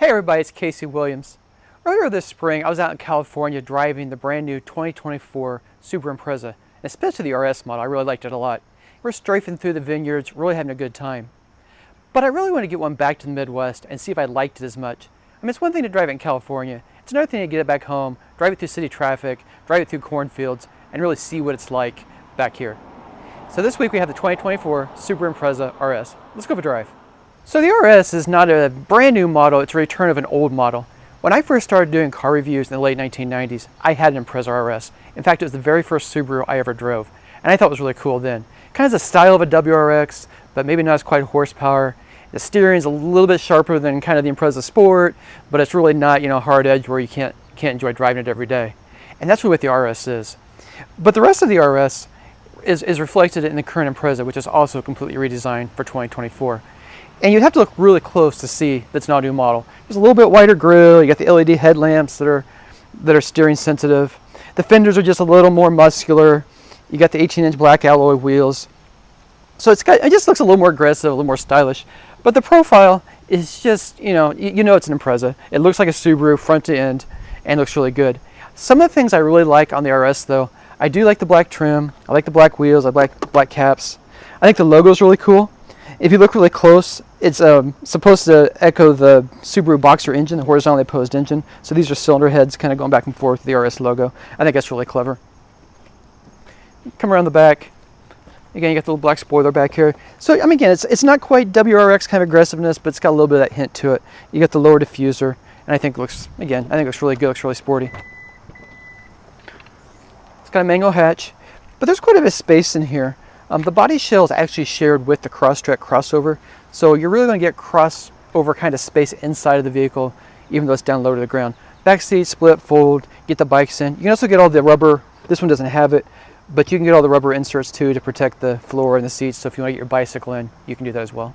Hey everybody, it's Casey Williams. Earlier this spring, I was out in California driving the brand new 2024 Subaru Impreza, and especially the RS model. I really liked it a lot. We're strafing through the vineyards, really having a good time. But I really want to get one back to the Midwest and see if I liked it as much. I mean, it's one thing to drive it in California. It's another thing to get it back home, drive it through city traffic, drive it through cornfields, and really see what it's like back here. So this week we have the 2024 Subaru Impreza RS. Let's go for a drive. So the RS is not a brand new model, it's a return of an old model. When I first started doing car reviews in the late 1990s, I had an Impreza RS. In fact, it was the very first Subaru I ever drove, and I thought it was really cool then. Kind of the style of a WRX, but maybe not as quite horsepower. The steering's a little bit sharper than kind of the Impreza Sport, but it's really not, hard edge where you can't enjoy driving it every day. And that's really what the RS is. But the rest of the RS is reflected in the current Impreza, which is also completely redesigned for 2024. And you'd have to look really close to see that's not a new model. There's a little bit wider grille, you got the LED headlamps that are steering sensitive. The fenders are just a little more muscular. You got the 18-inch black alloy wheels. So it just looks a little more aggressive, a little more stylish. But the profile is just, you know it's an Impreza. It looks like a Subaru front to end and looks really good. Some of the things I really like on the RS though, I do like the black trim, I like the black wheels, I like the black caps. I think the logo is really cool. If you look really close, it's supposed to echo the Subaru Boxer engine, the horizontally opposed engine. So these are cylinder heads kind of going back and forth with the RS logo. I think that's really clever. Come around the back. Again, you got the little black spoiler back here. So, I mean, again, it's not quite WRX kind of aggressiveness, but it's got a little bit of that hint to it. You got the lower diffuser, and I think it looks really good, looks really sporty. It's got a manual hatch, but there's quite a bit of space in here. The body shell is actually shared with the Crosstrek crossover, so you're really going to get crossover kind of space inside of the vehicle, even though it's down low to the ground. Back seat, split, fold, get the bikes in. You can also get all the rubber, this one doesn't have it, but you can get all the rubber inserts too to protect the floor and the seats, so if you want to get your bicycle in, you can do that as well.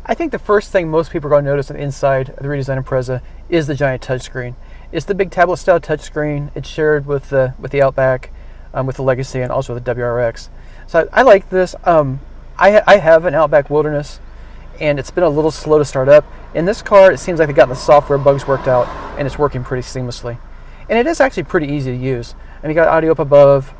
I think the first thing most people are going to notice on the inside of the redesigned Impreza is the giant touchscreen. It's the big tablet style touchscreen. It's shared with the Outback, with the Legacy, and also the WRX. So I like this. I have an Outback Wilderness, and it's been a little slow to start up. In this car, it seems like they got the software bugs worked out, and it's working pretty seamlessly. And it is actually pretty easy to use. And you got audio up above,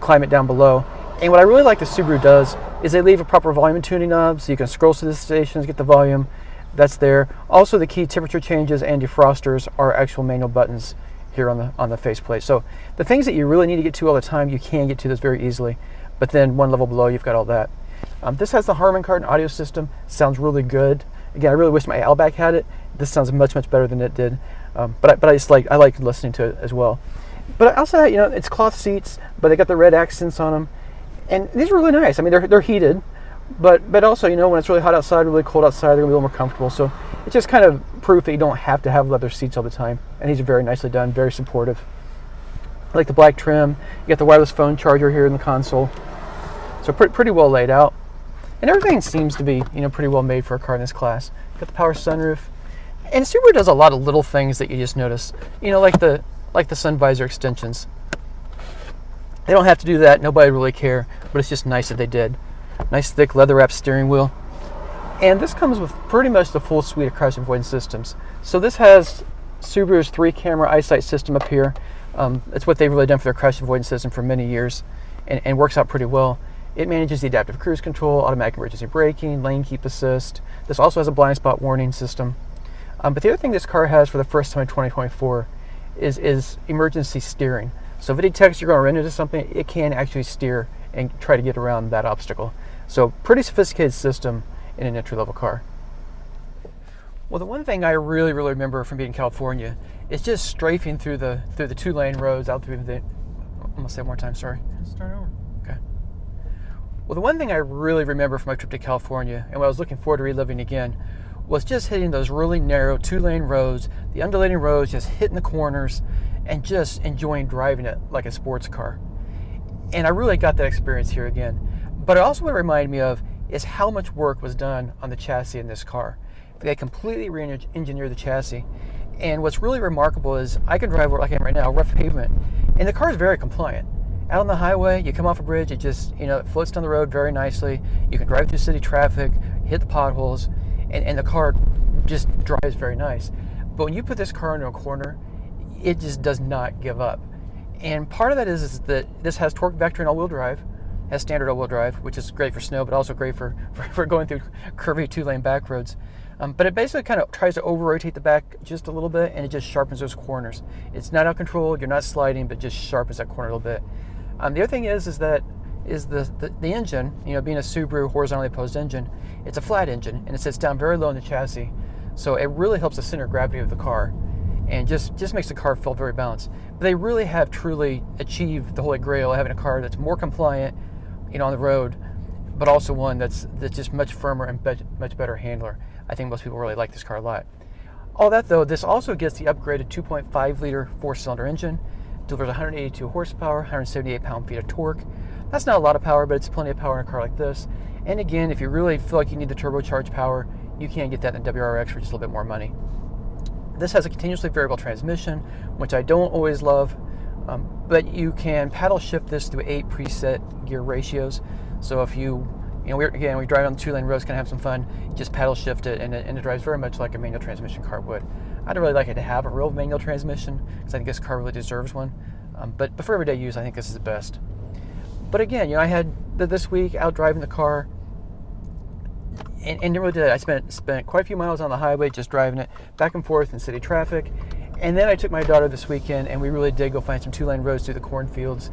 climate down below. And what I really like the Subaru does is they leave a proper volume and tuning knob, so you can scroll through the stations, get the volume. That's there. Also, the key temperature changes and defrosters are actual manual buttons here on the faceplate. So the things that you really need to get to all the time, you can get to this very easily. But then one level below, you've got all that. This has the Harman Kardon audio system. Sounds really good. Again, I really wish my Outback had it. This sounds much better than it did. But I like listening to it as well. But also, it's cloth seats, but they got the red accents on them, and these are really nice. I mean, they're heated, but also, when it's really hot outside, really cold outside, they're gonna be a little more comfortable. So it's just kind of proof that you don't have to have leather seats all the time. And these are very nicely done, very supportive. I like the black trim. You got the wireless phone charger here in the console. So pretty well laid out, and everything seems to be pretty well made for a car in this class. Got the power sunroof, and Subaru does a lot of little things that you just notice. Like the sun visor extensions. They don't have to do that. Nobody really care, but it's just nice that they did. Nice thick leather wrapped steering wheel, and this comes with pretty much the full suite of crash avoidance systems. So this has Subaru's 3-camera eyesight system up here. It's what they've really done for their crash avoidance system for many years, and works out pretty well. It manages the adaptive cruise control, automatic emergency braking, lane keep assist. This also has a blind spot warning system. But the other thing this car has for the first time in 2024 is emergency steering. So if it detects you're going to run into something, it can actually steer and try to get around that obstacle. So pretty sophisticated system in an entry-level car. Well, the one thing I really remember from being in California is just strafing through the 2-lane roads out through the. I'm gonna say it one more time. Sorry. Start over. Okay. Well, the one thing I really remember from my trip to California, and what I was looking forward to reliving again, was just hitting those really narrow 2-lane roads, the undulating roads, just hitting the corners, and just enjoying driving it like a sports car. And I really got that experience here again. But also what it reminded me of is how much work was done on the chassis in this car. They completely re-engineered the chassis. And what's really remarkable is I can drive like I am right now, rough pavement, and the car is very compliant. Out on the highway, you come off a bridge, it just, it floats down the road very nicely. You can drive through city traffic, hit the potholes, and the car just drives very nice. But when you put this car into a corner, it just does not give up. And part of that is that this has torque vector and all-wheel drive, has standard all-wheel drive, which is great for snow, but also great for going through curvy 2-lane back roads. But it basically kind of tries to over-rotate the back just a little bit, and it just sharpens those corners. It's not out of control, you're not sliding, but just sharpens that corner a little bit. The other thing is the engine, being a Subaru horizontally opposed engine, it's a flat engine, and it sits down very low in the chassis. So it really helps the center of gravity of the car, and just makes the car feel very balanced. But they really have truly achieved the holy grail of having a car that's more compliant, on the road, but also one that's just much firmer and much better handler. I think most people really like this car a lot. All that though, this also gets the upgraded 2.5 liter 4-cylinder engine, delivers 182 horsepower, 178 pound-feet of torque. That's not a lot of power, but it's plenty of power in a car like this. And again, if you really feel like you need the turbocharged power, you can get that in the WRX for just a little bit more money. This has a continuously variable transmission, which I don't always love, but you can paddle shift this through 8 preset gear ratios. So if we drive on the 2-lane roads, kind of have some fun, just paddle shift it, and it drives very much like a manual transmission car would. I'd really like it to have a real manual transmission, because I think this car really deserves one. But for everyday use, I think this is the best. But again, I had this week out driving the car, and it really did. I spent quite a few miles on the highway just driving it back and forth in city traffic. And then I took my daughter this weekend, and we really did go find some 2-lane roads through the cornfields.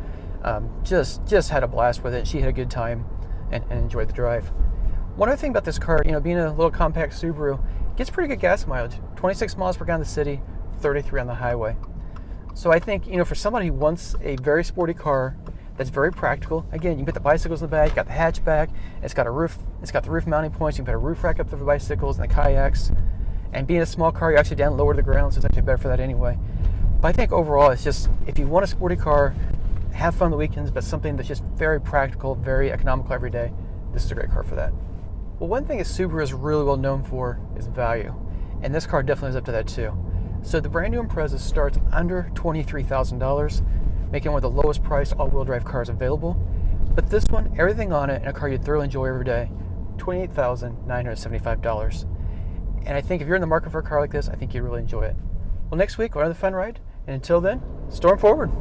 Just had a blast with it. She had a good time and enjoyed the drive. One other thing about this car, being a little compact Subaru, it gets pretty good gas mileage. 26 miles per gallon in the city, 33 on the highway. So I think, for somebody who wants a very sporty car that's very practical, again, you can put the bicycles in the back, you got the hatchback, it's got a roof, it's got the roof mounting points, you can put a roof rack up there for the bicycles and the kayaks. And being a small car, you're actually down lower to the ground, so it's actually better for that anyway. But I think overall, it's just, if you want a sporty car, have fun on the weekends, but something that's just very practical, very economical every day, this is a great car for that. Well, one thing that Subaru is really well known for is value. And this car definitely is up to that too. So the brand new Impreza starts under $23,000, making it one of the lowest priced all-wheel drive cars available. But this one, everything on it, and a car you'd thoroughly enjoy every day, $28,975. And I think if you're in the market for a car like this, I think you'd really enjoy it. Well, next week, another fun ride. And until then, storm forward.